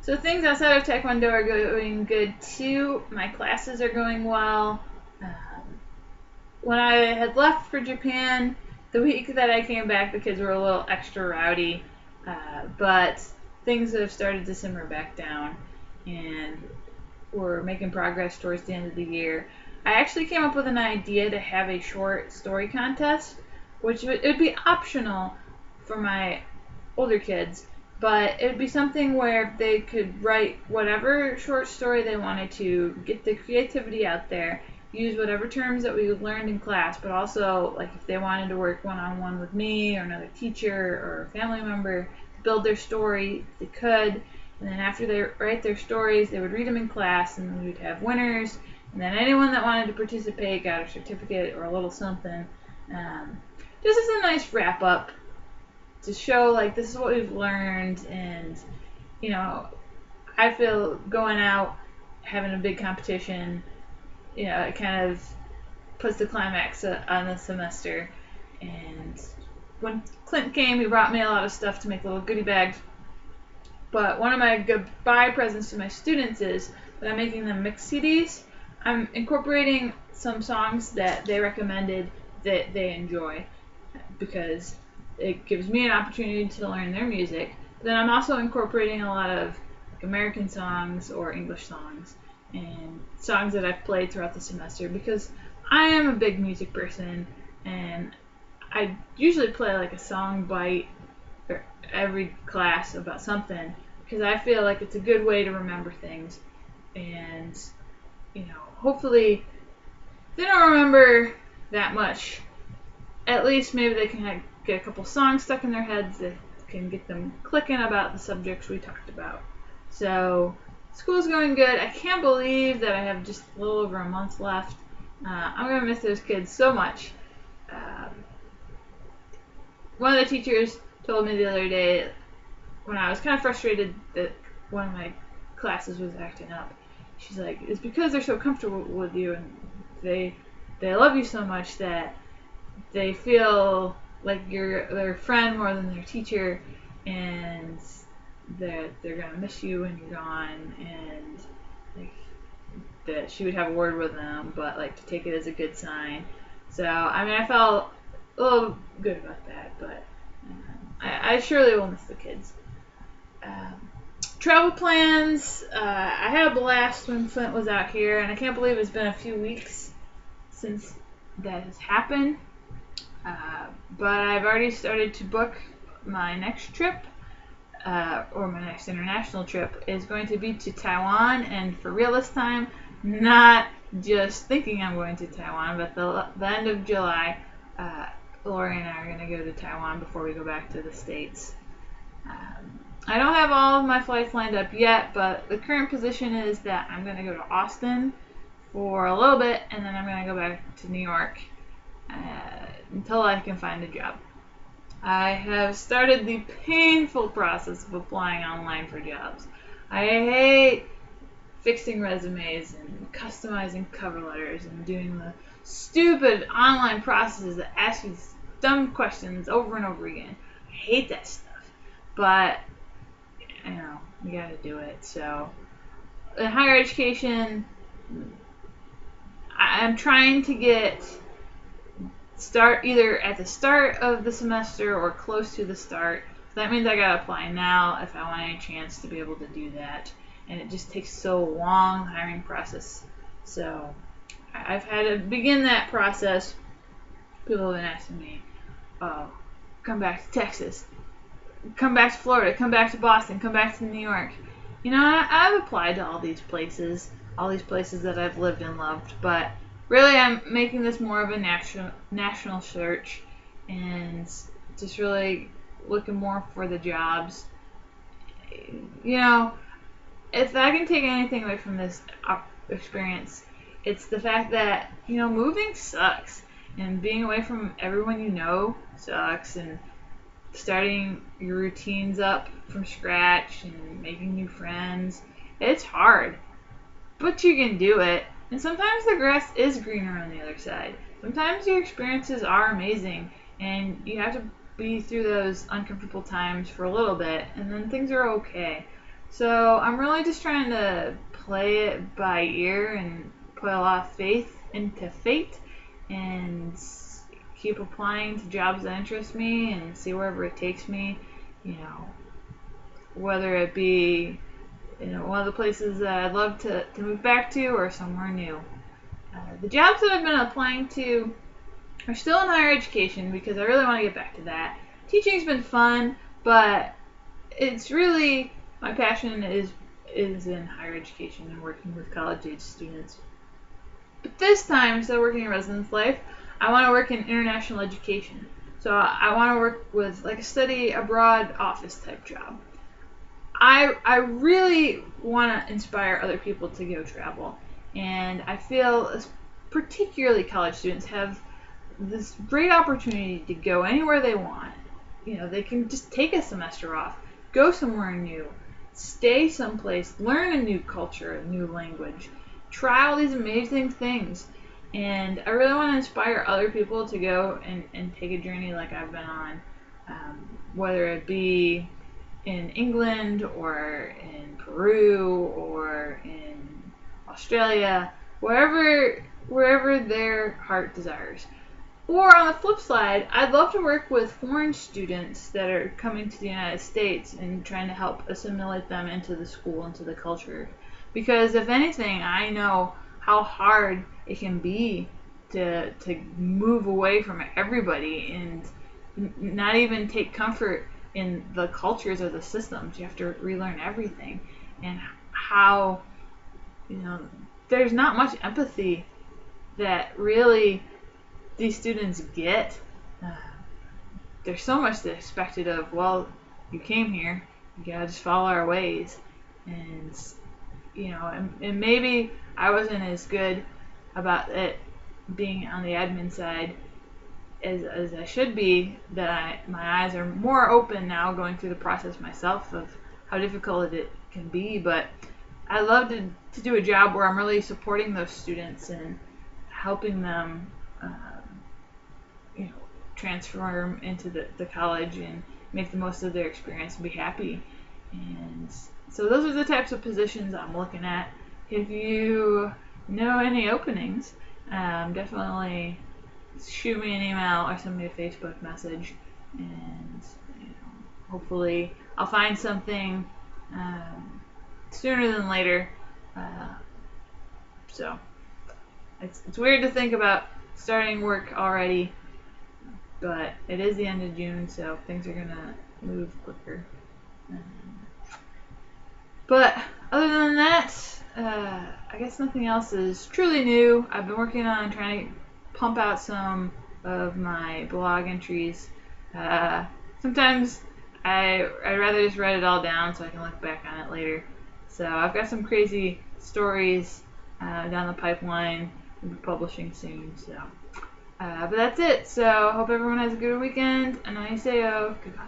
So things outside of Taekwondo are going good too. My classes are going well. When I had left for Japan, the week that I came back, the kids were a little extra rowdy, but things have started to simmer back down, and we're making progress towards the end of the year. I actually came up with an idea to have a short story contest, which would be optional for my older kids, but it would be something where they could write whatever short story they wanted to, get the creativity out there, use whatever terms that we learned in class, but also like if they wanted to work one-on-one with me or another teacher or a family member to build their story, they could. And then after they write their stories, they would read them in class, and then we'd have winners. And then anyone that wanted to participate got a certificate or a little something. Just as a nice wrap up to show like this is what we've learned, and I feel going out having a big competition, it kind of puts the climax on the semester. And when Clint came, he brought me a lot of stuff to make little goodie bags. But one of my goodbye presents to my students is that I'm making them mix CDs. I'm incorporating some songs that they recommended that they enjoy because it gives me an opportunity to learn their music. But then I'm also incorporating a lot of like American songs or English songs and songs that I've played throughout the semester because I am a big music person, and I usually play like a song bite for every class about something because I feel like it's a good way to remember things. And hopefully if they don't remember that much, at least maybe they can get a couple songs stuck in their heads that can get them clicking about the subjects we talked about. So school's going good. I can't believe that I have just a little over a month left. I'm going to miss those kids so much. One of the teachers told me the other day when I was kind of frustrated that one of my classes was acting up. She's like, it's because they're so comfortable with you and they love you so much that they feel like you're their friend more than their teacher, and that they're gonna miss you when you're gone, and like that she would have a word with them, but like to take it as a good sign. So I felt a little good about that, but I surely will miss the kids. Travel plans. I had a blast when Flint was out here, and I can't believe it's been a few weeks since that has happened. But I've already started to book my next trip, or my next international trip is going to be to Taiwan, and for real this time, not just thinking I'm going to Taiwan, but the end of July, Lori and I are going to go to Taiwan before we go back to the States. I don't have all of my flights lined up yet, but the current position is that I'm going to go to Austin for a little bit, and then I'm going to go back to New York until I can find a job. I have started the painful process of applying online for jobs. I hate fixing resumes and customizing cover letters and doing the stupid online processes that ask you dumb questions over and over again. I hate that stuff. But you gotta do it. So in higher education, I'm trying to start either at the start of the semester or close to the start. So that means I gotta apply now if I want any chance to be able to do that. And it just takes so long, the hiring process. So I've had to begin that process. People have been asking me, oh, come back to Texas, come back to Florida, come back to Boston, come back to New York. I've applied to all these places that I've lived and loved, but really I'm making this more of a national search and just really looking more for the jobs. If I can take anything away from this experience, it's the fact that, moving sucks, and being away from everyone sucks, and starting your routines up from scratch and making new friends. It's hard, but you can do it. And sometimes the grass is greener on the other side. Sometimes your experiences are amazing, and you have to be through those uncomfortable times for a little bit, and then things are okay. So I'm really just trying to play it by ear and put a lot of faith into fate and keep applying to jobs that interest me and see wherever it takes me, you know, whether it be one of the places that I'd love to move back to or somewhere new. The jobs that I've been applying to are still in higher education because I really want to get back to that. Teaching's been fun, but it's really my passion is in higher education and working with college age students. But this time, instead of working in residence life, I want to work in international education. So I want to work with like a study abroad office type job. I really want to inspire other people to go travel, and I feel particularly college students have this great opportunity to go anywhere they want. They can just take a semester off, go somewhere new, stay someplace, learn a new culture, a new language, try all these amazing things. And I really want to inspire other people to go and take a journey like I've been on, whether it be in England or in Peru or in Australia, wherever their heart desires. Or on the flip side, I'd love to work with foreign students that are coming to the United States and trying to help assimilate them into the school, into the culture. Because if anything, I know how hard it can be to move away from everybody and not even take comfort in the cultures or the systems. You have to relearn everything. And how, there's not much empathy that really these students get. There's so much that's expected of, well, you came here, you gotta just follow our ways. And, and maybe I wasn't as good about it being on the admin side as I should be, that my eyes are more open now going through the process myself of how difficult it can be. But I love to do a job where I'm really supporting those students and helping them transform into the college and make the most of their experience and be happy. And so those are the types of positions I'm looking at. If you know any openings, definitely shoot me an email or send me a Facebook message, and hopefully I'll find something sooner than later. So it's weird to think about starting work already, but it is the end of June, so things are gonna move quicker. But other than that, I guess nothing else is truly new. I've been working on trying to pump out some of my blog entries. Sometimes I'd rather just write it all down so I can look back on it later. So I've got some crazy stories down the pipeline. We'll be publishing soon. So, but that's it. So hope everyone has a good weekend. Annyeonghaseyo. Goodbye.